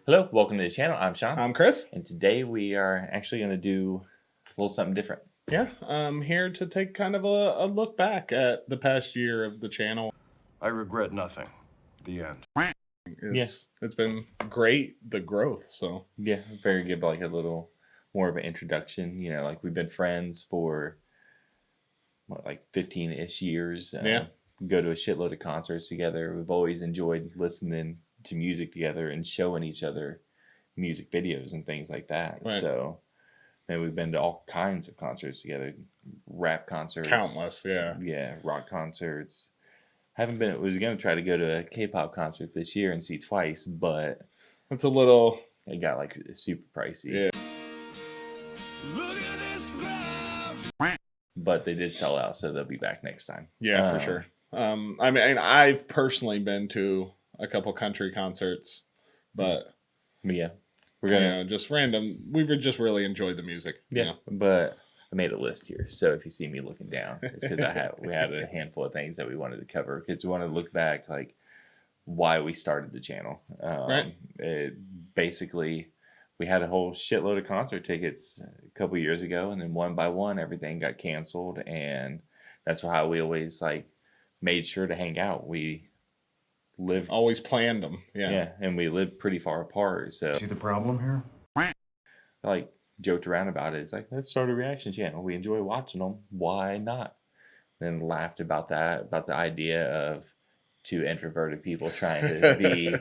Hello, welcome to the channel. I'm Sean. I'm Chris. And today we are actually going to do a little something different. Yeah, I'm here to take kind of a look back at the past year of the channel. I regret nothing. The end. It's been great, the growth, so. Yeah, very good, like a little more of an introduction. You know, like we've been friends for, like 15-ish years. Yeah. Go to a shitload of concerts together. We've always enjoyed listening to music together and showing each other music videos and things like that. Right. So, and we've been to all kinds of concerts together, rap concerts, Countless, yeah. Yeah, rock concerts. Haven't been. Was going to try to go to a K-pop concert this year and see twice, but it's a little. It got like super pricey. Yeah. Look at this graph. But they did sell out, so they'll be back next time. Yeah, for sure. I mean, I've personally been to a couple country concerts, but yeah, we're gonna just random. We've just really enjoyed the music. Yeah, but I made a list here, so if you see me looking down, it's because we had a handful of things that we wanted to cover because we wanted to look back, like why we started the channel. Right. Basically, we had a whole shitload of concert tickets a couple years ago, and then one by one, everything got canceled, and that's how we always like made sure to hang out. We always planned them. Yeah, and we lived pretty far apart. So See the problem here? Like joked around about it. It's like, let's start a reaction channel. We enjoy watching them. Why not? Then laughed about that, about the idea of two introverted people trying to be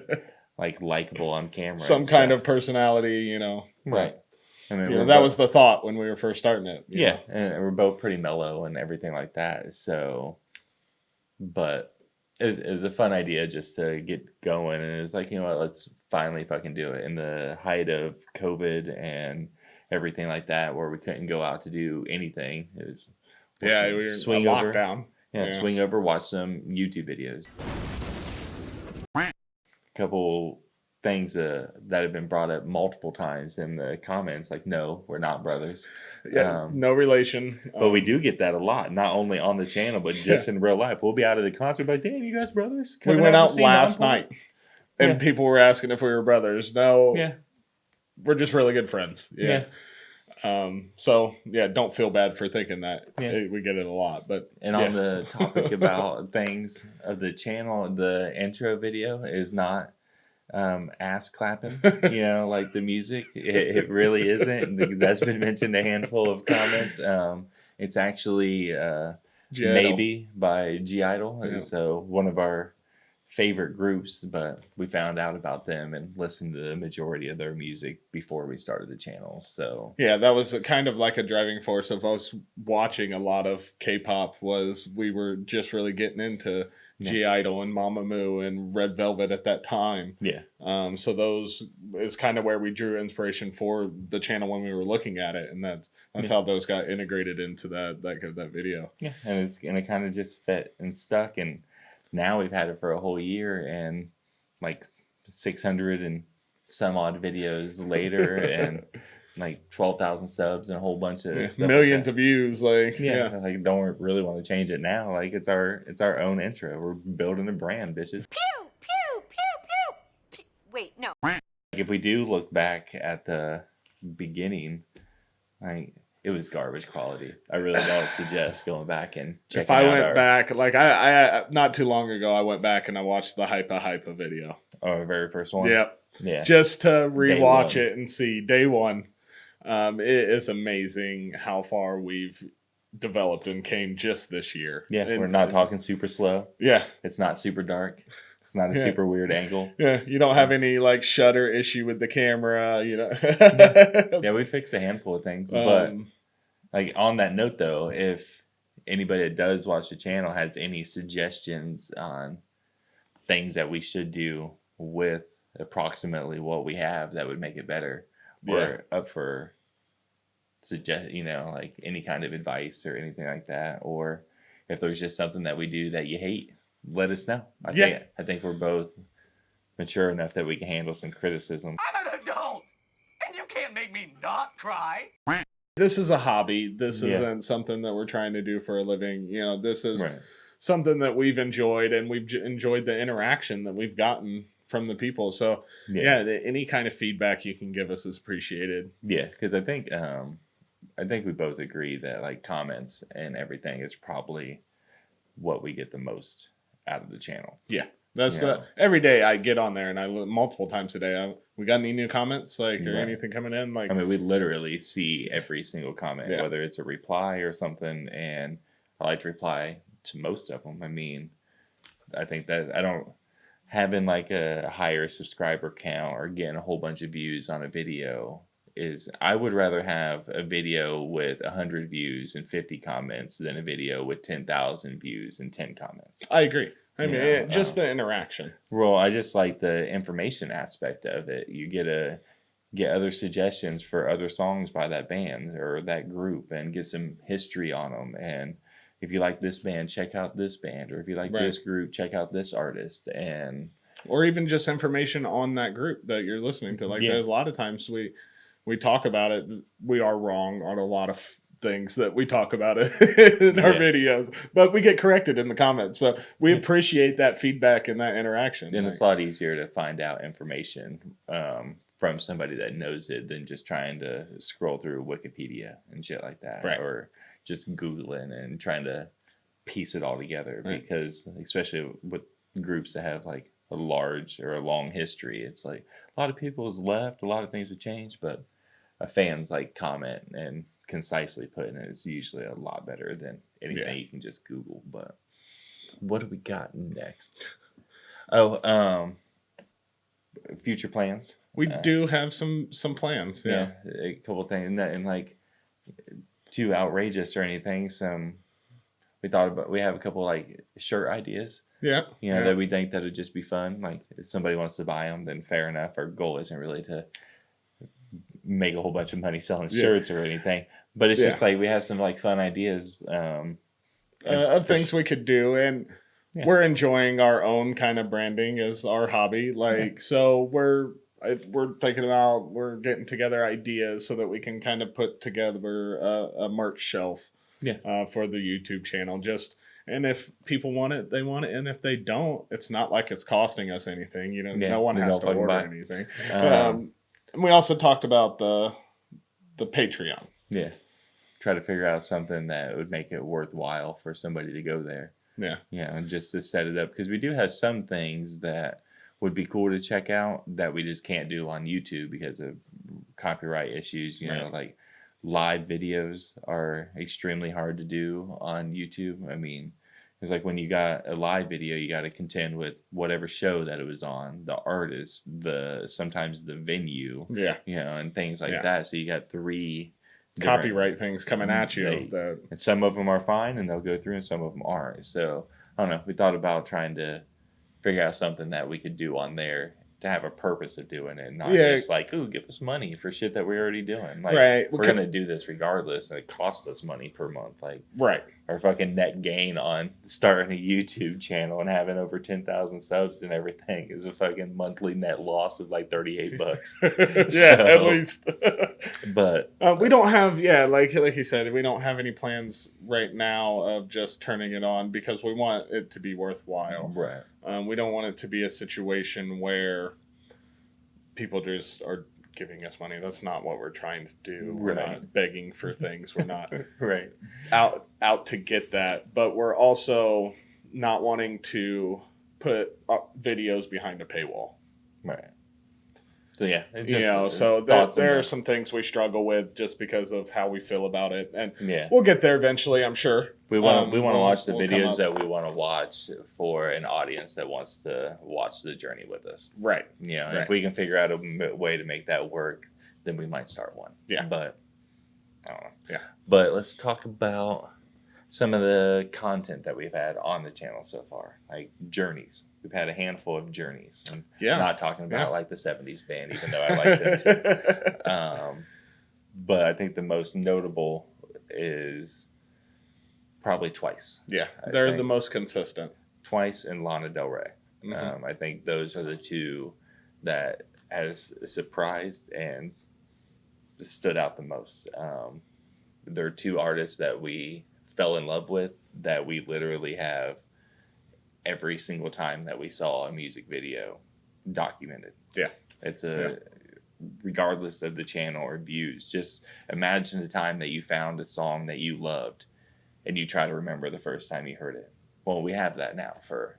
like likable on camera. Some kind of personality, Right. I mean, that was the thought when we were first starting it. Yeah, and we're both pretty mellow and everything like that. So, but it was a fun idea just to get going. And it was like, you know what, let's finally fucking do it. In the height of COVID and everything like that, where we couldn't go out to do anything. It was we were swing in over, lockdown. Swing over, watch some YouTube videos. A couple things that have been brought up multiple times in the comments, like, no, we're not brothers. Yeah, no relation. But we do get that a lot, not only on the channel, but just in real life. We'll be out of the concert, like, damn, you guys brothers? We went out last night, and people were asking if we were brothers. No, we're just really good friends. Yeah. So don't feel bad for thinking that. We get it a lot, but on the topic about things of the channel, the intro video is not ass clapping, like the music. It really isn't. That's been mentioned a handful of comments. It's actually Maybe by G-Idol. So one of our favorite groups, but we found out about them and listened to the majority of their music before we started the channel. So that was kind of like a driving force of us watching a lot of K-pop. Was we were just really getting into G-Idol and Mamamoo and Red Velvet at that time. So those is kind of where we drew inspiration for the channel when we were looking at it, and that's how those got integrated into that video. And it kind of just fit and stuck, and now we've had it for a whole year, and like 600 and some odd videos later, and like 12,000 subs and a whole bunch of stuff millions of views. Like like don't really want to change it now. Like it's our own intro. We're building a brand, bitches. Pew pew pew pew. Wait, no. Like if we do look back at the beginning, like it was garbage quality. I really don't suggest going back and checking out. If I went back, like I not too long ago, I went back and I watched the Hypa video. Our very first one. Yep. Yeah. Just to rewatch it and see day one. It is amazing how far we've developed and came just this year. Yeah, we're not talking super slow. Yeah. It's not super dark. It's not a super weird angle. Yeah, you don't have any like shutter issue with the camera, Yeah, we fixed a handful of things. But like on that note though, if anybody that does watch the channel has any suggestions on things that we should do with approximately what we have that would make it better, we're up for like any kind of advice or anything like that, or if there's just something that we do that you hate, let us know. I think we're both mature enough that we can handle some criticism. I'm an adult, and you can't make me not cry. This is a hobby. This isn't something that we're trying to do for a living. This is something that we've enjoyed, and we've enjoyed the interaction that we've gotten from the people. So any kind of feedback you can give us is appreciated. Yeah, because I think we both agree that like comments and everything is probably what we get the most out of the channel. Yeah. That's every day I get on there and I look multiple times a day. We got any new comments or anything coming in? Like, I mean, we literally see every single comment, whether it's a reply or something, and I like to reply to most of them. I mean, I think that I don't having like a higher subscriber count or getting a whole bunch of views on a video is I would rather have a video with 100 views and 50 comments than a video with 10,000 views and 10 comments. I agree. I mean, just the interaction. Well, I just like the information aspect of it. You get other suggestions for other songs by that band or that group and get some history on them. And if you like this band, check out this band. Or if you like this group, check out this artist. Or even just information on that group that you're listening to. Like there's a lot of times we talk about it. We are wrong on a lot of things that we talk about it in our videos, but we get corrected in the comments. So we appreciate that feedback and that interaction. And it's a lot easier to find out information from somebody that knows it than just trying to scroll through Wikipedia and shit like that, or just Googling and trying to piece it all together. Because especially with groups that have like a large or a long history, it's like a lot of people has left, a lot of things have changed, but a fan's like comment and concisely putting it is usually a lot better than anything you can just Google. But what do we got next? Future plans. We do have some plans. Yeah, a couple of things, and like too outrageous or anything. We have a couple like shirt ideas. Yeah, that we think that would just be fun. Like if somebody wants to buy them, then fair enough. Our goal isn't really to make a whole bunch of money selling shirts or anything, but it's just like we have some like fun ideas of things we could do, and we're enjoying our own kind of branding as our hobby. Like so we're thinking about we're getting together ideas so that we can kind of put together a merch shelf for the YouTube channel. And if people want it, they want it. And if they don't, it's not like it's costing us anything. No one has to order anything. And we also talked about the Patreon. Yeah. Try to figure out something that would make it worthwhile for somebody to go there. Yeah. And just to set it up. Because we do have some things that would be cool to check out that we just can't do on YouTube because of copyright issues. Like live videos are extremely hard to do on YouTube. I mean, it's like when you got a live video, you got to contend with whatever show that it was on, the artist, sometimes the venue, and things like that. So you got 3 copyright things coming at you. And some of them are fine and they'll go through and some of them aren't. So I don't know. We thought about trying to figure out something that we could do on there to have a purpose of doing it, not just like, ooh, give us money for shit that we're already doing. Like, we're gonna do this regardless, and it costs us money per month. Like, our fucking net gain on starting a YouTube channel and having over 10,000 subs and everything is a fucking monthly net loss of like $38. At least. But we don't have, like you said, we don't have any plans right now of just turning it on because we want it to be worthwhile. Right. We don't want it to be a situation where people just are giving us money. That's not what we're trying to do. We're not begging for things. We're not out to get that. But we're also not wanting to put videos behind a paywall. Right. So it's just there are some things we struggle with just because of how we feel about it, and we'll get there eventually, I'm sure. We want to watch the videos that we want to watch for an audience that wants to watch the journey with us. Right. If we can figure out a way to make that work, then we might start one. Yeah. But I don't know. Yeah. But let's talk about some of the content that we've had on the channel so far, like journeys. We've had a handful of journeys. I'm not talking about like the 70s band, even though I like them too. But I think the most notable is probably Twice. Yeah, they're the most consistent. Twice and Lana Del Rey. I think those are the two that has surprised and stood out the most. They're 2 artists that we fell in love with, that we literally have every single time that we saw a music video documented. Yeah. It's regardless of the channel or views. Just imagine the time that you found a song that you loved and you try to remember the first time you heard it. Well, we have that now for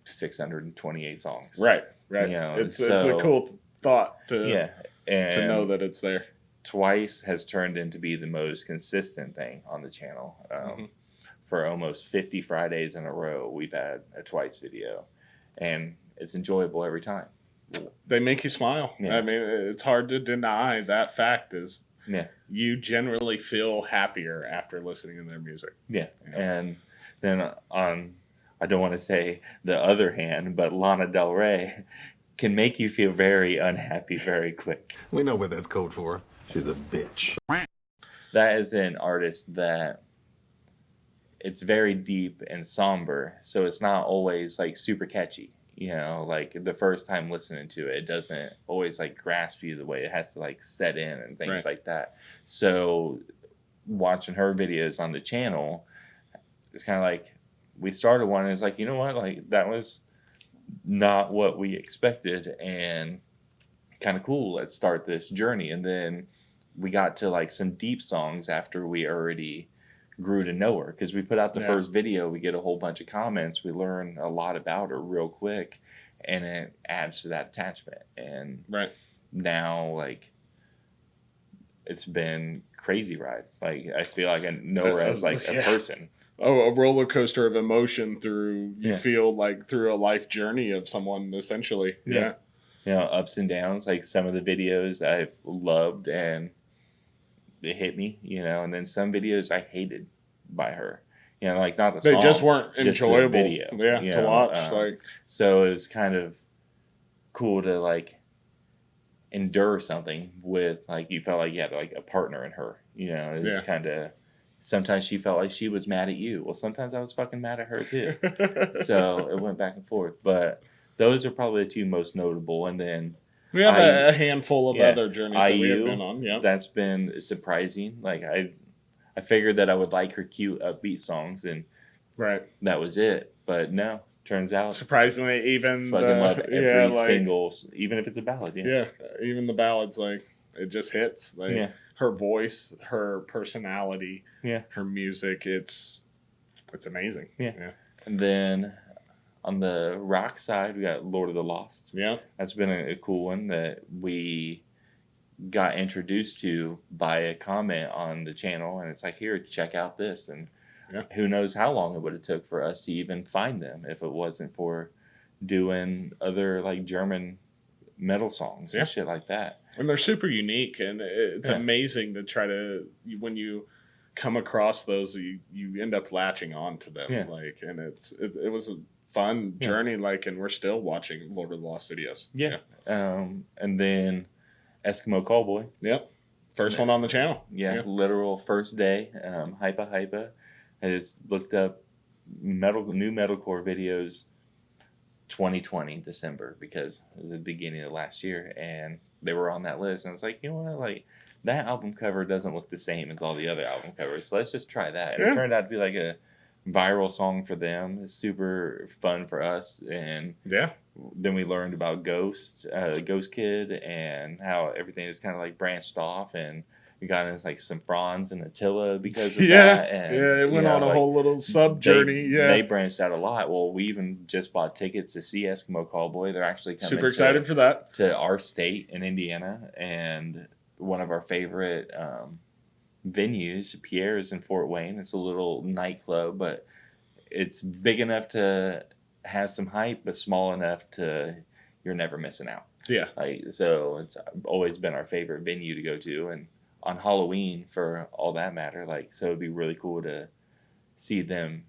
628 songs. Right. You know, It's a cool thought to know that it's there. Twice has turned into be the most consistent thing on the channel. For almost 50 Fridays in a row, we've had a Twice video, and it's enjoyable every time. They make you smile. Yeah. I mean, it's hard to deny that fact is you generally feel happier after listening to their music. Yeah. And then on, I don't want to say the other hand, but Lana Del Rey can make you feel very unhappy very quick. We know what that's code for. She's a bitch. That is an artist that it's very deep and somber, so it's not always like super catchy. You know, like the first time listening to it, it doesn't always like grasp you the way it has to like set in and things like that. So watching her videos on the channel, it's kind of like we started one and it's like, you know what, like that was not what we expected and kind of cool. Let's start this journey. And then we got to like some deep songs after we already grew to know her, because we put out the first video, we get a whole bunch of comments, we learn a lot about her real quick, and it adds to that attachment. And now like it's been crazy ride. Like I feel like I know her as like a person. A roller coaster of emotion through you feel like through a life journey of someone essentially. You know, ups and downs. Like some of the videos I've loved and they hit me, you know, and then some videos I hated by her. You know, like not the song. They just weren't just enjoyable. The video, to watch. Like so it was kind of cool to like endure something with like you felt like you had like a partner in her. You know, it was kind of sometimes she felt like she was mad at you. Well, sometimes I was fucking mad at her too. So it went back and forth. But those are probably the two most notable. And then we have a handful of other journeys that we have been on. Yeah, that's been surprising. Like I figured that I would like her cute upbeat songs, and that was it. But no, turns out surprisingly, even fucking love every single, even if it's a ballad. Even the ballads, like it just hits. Like her voice, her personality, her music. It's amazing. And then on the rock side, we got Lord of the Lost. Yeah. That's been a cool one that we got introduced to by a comment on the channel. And it's like, here, check out this. And who knows how long it would have took for us to even find them if it wasn't for doing other like German metal songs and shit like that. And they're super unique. And it's amazing to try to, when you come across those, you end up latching on to them. Like, and it was a fun journey, like, and we're still watching Lord of the Lost videos. And then Eskimo Callboy. First one on the channel. Literal first day. Hypa. I just looked up new metalcore videos 2020 December, because it was the beginning of last year and they were on that list, and I was like, you know what, like that album cover doesn't look the same as all the other album covers, so let's just try that. And it turned out to be like a viral song for them. It's super fun for us. And then we learned about Ghost Kid, and how everything is kind of like branched off, and we got into like some Franz and Attila because of that. And it went on a whole little sub journey. They branched out a lot. Well, we even just bought tickets to see Eskimo Callboy. They're actually coming super excited for that to our state in Indiana, and one of our favorite venues, Pierre's in Fort Wayne. It's a little nightclub, but it's big enough to have some hype, but small enough to you're never missing out. Like, so it's always been our favorite venue to go to, and on Halloween for all that matter. Like, so it'd be really cool to see them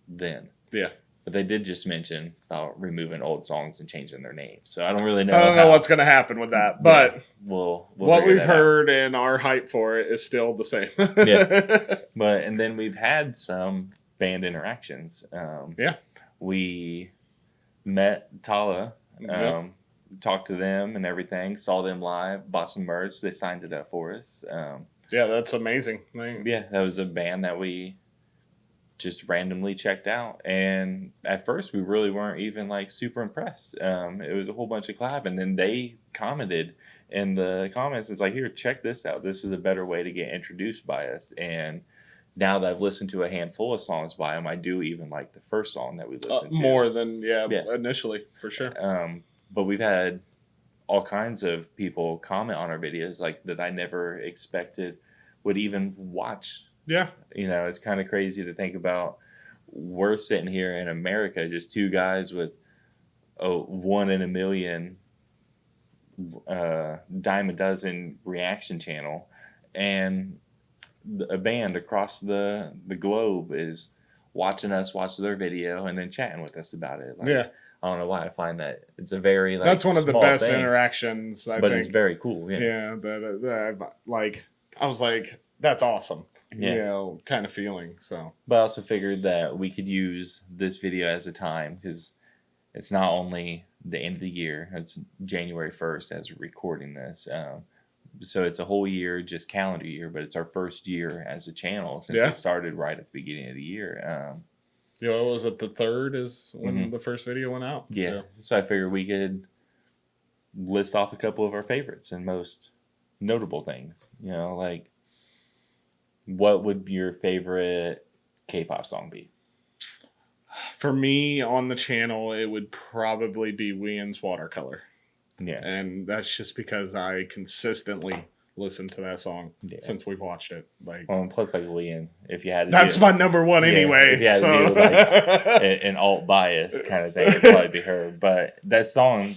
then. But they did just mention about removing old songs and changing their names. So I don't really know. I don't know what's going to happen with that, but we'll what we've heard and our hype for it is still the same. But and then we've had some band interactions. We met Tala, talked to them and everything, saw them live, bought some merch. They signed it up for us. That's amazing. That was a band that we just randomly checked out. And at first, we really weren't even like super impressed. It was a whole bunch of collab, and then they commented in the comments, it's like, here, check this out. This is a better way to get introduced by us. And now that I've listened to a handful of songs by them, I do even like the first song that we listened to. More than, initially, for sure. But we've had all kinds of people comment on our videos like that I never expected would even watch. Yeah. You know, it's kind of crazy to think about. We're sitting here in America, just two guys with a 1 in a million dime a dozen reaction channel, and a band across the globe is watching us watch their video and then chatting with us about it. Like, I don't know why I find that it's a very like that's one of the best thing, interactions. I but think it's very cool. Yeah. That like I was like, that's awesome. Yeah. You know, kind of feeling. So, but I also figured that we could use this video as a time because it's not only the end of the year; it's January 1st as we're recording this. So it's a whole year, just calendar year, but it's our first year as a channel since we started right at the beginning of the year. was it the 3rd is when the first video went out? Yeah. So I figured we could list off a couple of our favorites and most notable things. You know, like what would your favorite K-pop song be? For me on the channel, it would probably be Ween's Watercolor. Yeah. And that's just because I consistently listen to that song since we've watched it. Like, well, and plus like Ween, if you had to that's my number one anyway. If you had to do like an alt bias kind of thing, it'd probably be her. But that song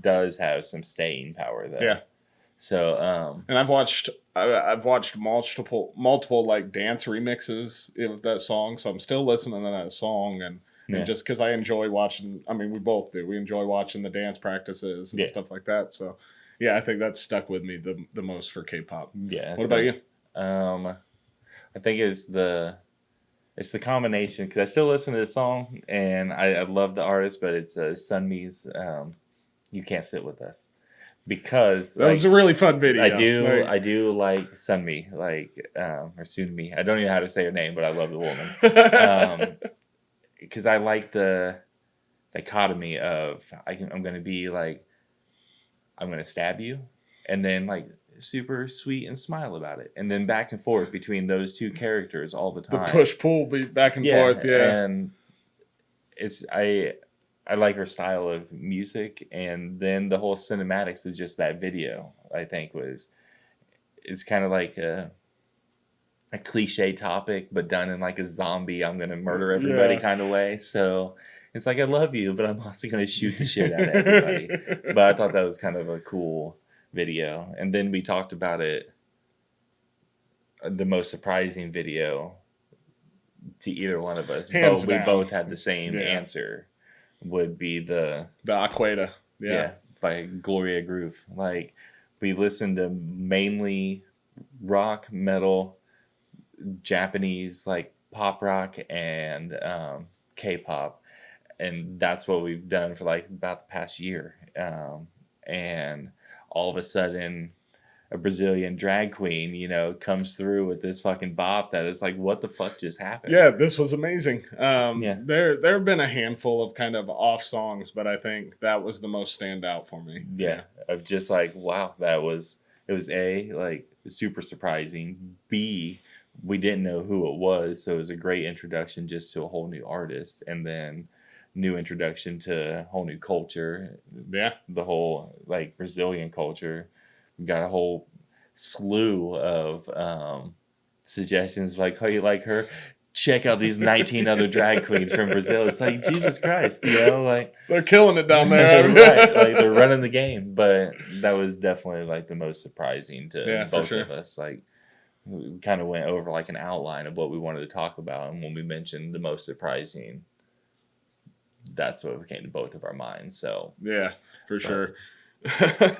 does have some staying power though. Yeah. So and I've watched multiple like dance remixes of that song, so I'm still listening to that song and just because I enjoy watching. I mean, we both do. We enjoy watching the dance practices and stuff like that. So, yeah, I think that's stuck with me the most for K-pop. Yeah. What about you? I think it's the combination because I still listen to the song and I love the artist, but it's Sunmi's "You Can't Sit With Us" because that was a really fun video. I do like Sunmi, like or Sunmi. I don't even know how to say her name, but I love the woman. Because I like the dichotomy of I'm going to be like, I'm going to stab you, and then like super sweet and smile about it, and then back and forth between those two characters all the time. The push pull be back and forth, and it's I like her style of music, and then the whole cinematics of just that video. I think it's kind of like a cliche topic, but done in like a zombie, I'm gonna murder everybody kind of way. So it's like I love you, but I'm also gonna shoot the shit out of everybody. But I thought that was kind of a cool video. And then we talked about it. The most surprising video to either one of us, we both had the same answer. Would be the Aqueda, by Gloria Groove. Like we listened to mainly rock, metal, Japanese like pop rock and K-pop, and that's what we've done for like about the past year. And all of a sudden, a Brazilian drag queen, comes through with this fucking bop that is like, what the fuck just happened? Yeah, this was amazing. There have been a handful of kind of off songs, but I think that was the most standout for me. Yeah, of just like, wow, it was A, like super surprising. B, we didn't know who it was, so it was a great introduction just to a whole new artist, and then new introduction to a whole new culture. Yeah, the whole like Brazilian culture. We got a whole slew of suggestions like, "How you like her? Check out these 19 other drag queens from Brazil." It's like, Jesus Christ, like they're killing it down there. Right, like they're running the game. But that was definitely like the most surprising to both of us. Like we kind of went over like an outline of what we wanted to talk about, and when we mentioned the most surprising, that's what came to both of our minds. So yeah, for sure.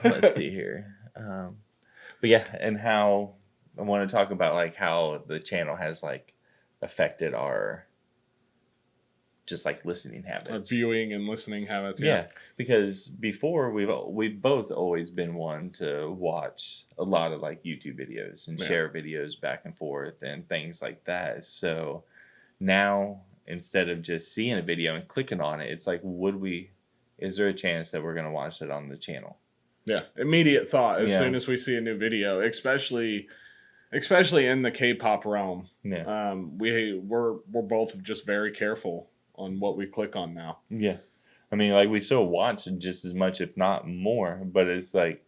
Let's see here. But yeah, and how I want to talk about like how the channel has like affected our just like listening habits, our viewing and listening habits. Yeah, because before we've both always been one to watch a lot of like YouTube videos and share videos back and forth and things like that. So now instead of just seeing a video and clicking on it, it's like, is there a chance that we're going to watch it on the channel? Yeah, immediate thought as Yeah. soon as we see a new video, especially in the K-pop realm. Yeah. We're both just very careful on what we click on now. Yeah. I mean, like, we still watch just as much, if not more, but it's like,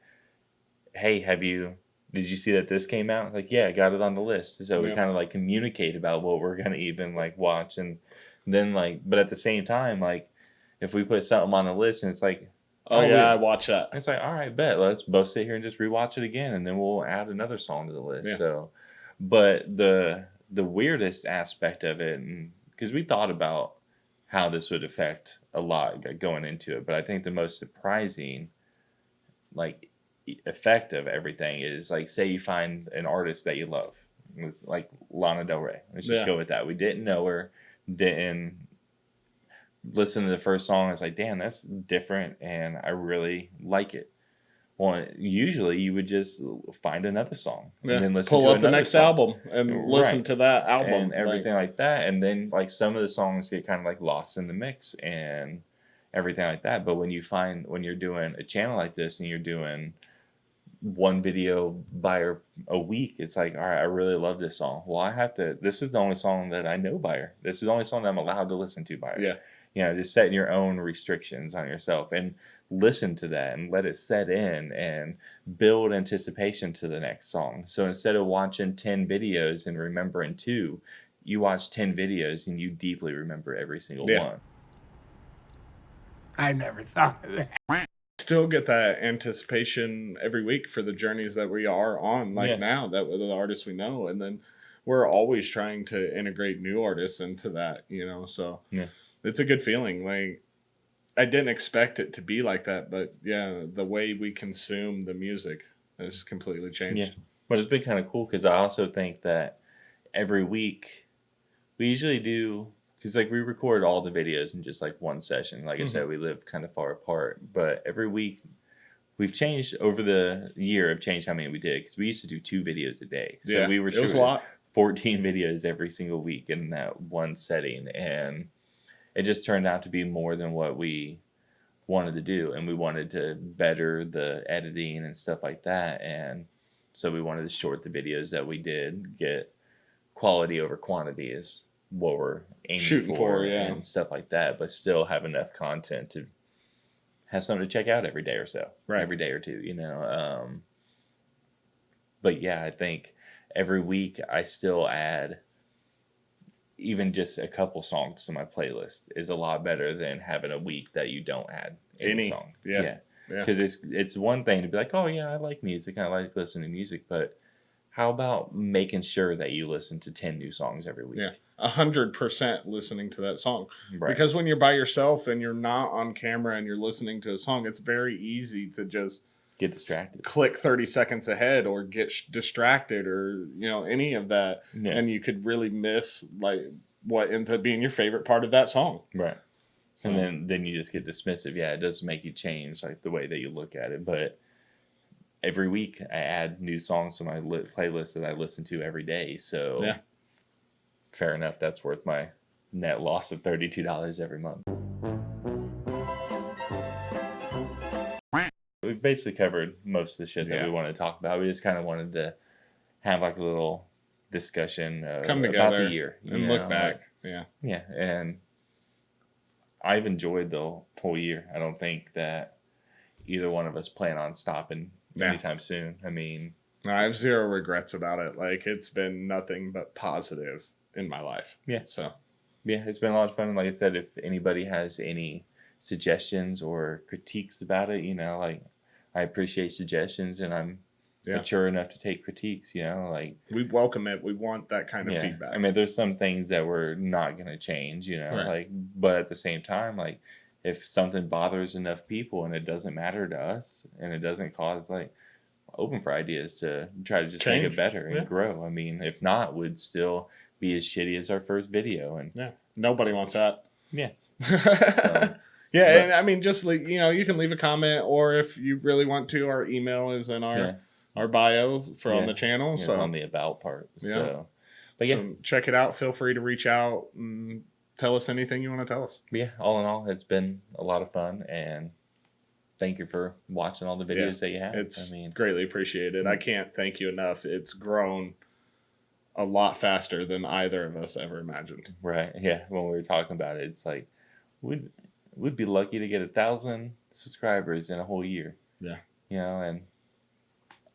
hey, did you see that this came out? Like, yeah, I got it on the list. So we Yeah. kind of like communicate about what we're going to even like watch. And then like, but at the same time, like, if we put something on the list and it's like, Oh yeah, I watch that. it's like, all right, bet. Let's both sit here and just rewatch it again, and then we'll add another song to the list. Yeah. So, but the weirdest aspect of it, because we thought about how this would affect a lot going into it, but I think the most surprising, like, effect of everything is like, say you find an artist that you love, it's like Lana Del Rey. Let's just go with that. We didn't know her, didn't listen to the first song. It's like, damn, that's different, and I really like it. Well, usually you would just find another song and then listen pull to up the another next song. album and listen to that album and everything like that. And then like some of the songs get kind of like lost in the mix and everything like that. But when you're doing a channel like this and you're doing one video by a week, it's like, all right, I really love this song. Well, this is the only song that I know by her. This is the only song that I'm allowed to listen to by her. Yeah. Just setting your own restrictions on yourself and listen to that and let it set in and build anticipation to the next song. So instead of watching 10 videos and remembering 2, you watch 10 videos and you deeply remember every single one. I never thought of that. Still get that anticipation every week for the journeys that we are on, now, that with the artists we know, and then we're always trying to integrate new artists into that, so it's a good feeling. Like, I didn't expect it to be like that, but yeah, the way we consume the music has completely changed. Yeah, but it's been kind of cool because I also think that every week we usually do, because like we record all the videos in just like one session. Like I said, we live kind of far apart, but every week we've changed over the year. I've changed how many we did because we used to do 2 videos a day. So we were shooting, it was a lot. 14 videos every single week in that one setting, and it just turned out to be more than what we wanted to do, and we wanted to better the editing and stuff like that, and so we wanted to short the videos that we did, get quality over quantity is what we're aiming for and stuff like that, but still have enough content to have something to check out every day or so, every day or two, but yeah, I think every week I still add even just a couple songs to my playlist is a lot better than having a week that you don't add any song. Yeah. Because it's one thing to be like, oh yeah, I like music, I like listening to music, but how about making sure that you listen to 10 new songs every week? Yeah, 100% listening to that song. Right. Because when you're by yourself and you're not on camera and you're listening to a song, it's very easy to just get distracted, click 30 seconds ahead, or get distracted, or any of that, and you could really miss like what ends up being your favorite part of that song. Right. So. And then you just get dismissive. Yeah, it does make you change like the way that you look at it. But every week I add new songs to my playlist that I listen to every day. So fair enough. That's worth my net loss of $32 every month. We've basically covered most of the shit that we wanted to talk about. We just kind of wanted to have like a little discussion come together about the year and look back. Yeah, and I've enjoyed the whole year. I don't think that either one of us plan on stopping anytime soon. I mean, I have zero regrets about it. Like, it's been nothing but positive in my life. Yeah. So, yeah, it's been a lot of fun. And like I said, if anybody has any suggestions or critiques about it, like I appreciate suggestions, and I'm mature enough to take critiques, like we welcome it. We want that kind of feedback. I mean, there's some things that we're not going to change, like, but at the same time, like, if something bothers enough people and it doesn't matter to us and it doesn't cause, like, open for ideas to try to just make it better and grow. I mean, if not, would still be as shitty as our first video. And nobody wants that. Yeah. So, and I mean, just like, you can leave a comment, or if you really want to, our email is in our bio on the channel. Yeah, so on the about part. So But yeah, So check it out. Feel free to reach out and tell us anything you want to tell us. but yeah, all in all, it's been a lot of fun, and thank you for watching all the videos that you have. It's greatly appreciated. I can't thank you enough. It's grown a lot faster than either of us ever imagined. Right. Yeah. When we were talking about it, it's like we'd be lucky to get 1,000 subscribers in a whole year. Yeah. You know, and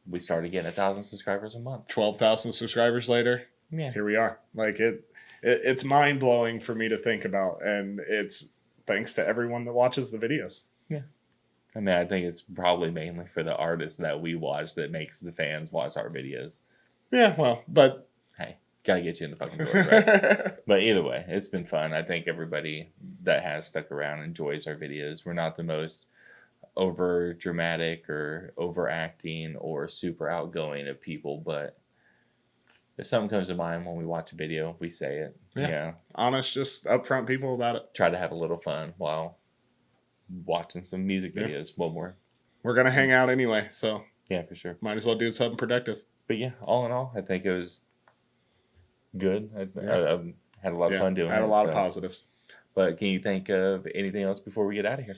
we started getting 1,000 subscribers a month. 12,000 subscribers later. Yeah. Here we are. Like it's mind blowing for me to think about, and it's thanks to everyone that watches the videos. Yeah. I mean, I think it's probably mainly for the artists that we watch that makes the fans watch our videos. Yeah, well, but hey, gotta get you in the fucking door, right? But either way, it's been fun. I think everybody that has stuck around enjoys our videos. We're not the most over dramatic or overacting or super outgoing of people, but if something comes to mind when we watch a video, we say it. Yeah. You know, honest, just upfront people about it. try to have a little fun while watching some music videos when we're gonna hang out anyway, so yeah, for sure. Might as well do something productive. But yeah, all in all, I think it was good. I had a lot of fun doing it. Had a lot of positives. But can you think of anything else before we get out of here?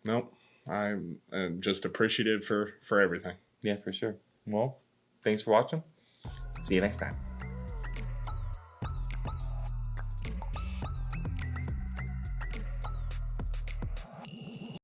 Nope. I'm just appreciative for everything. Yeah, for sure. Well, thanks for watching. See you next time.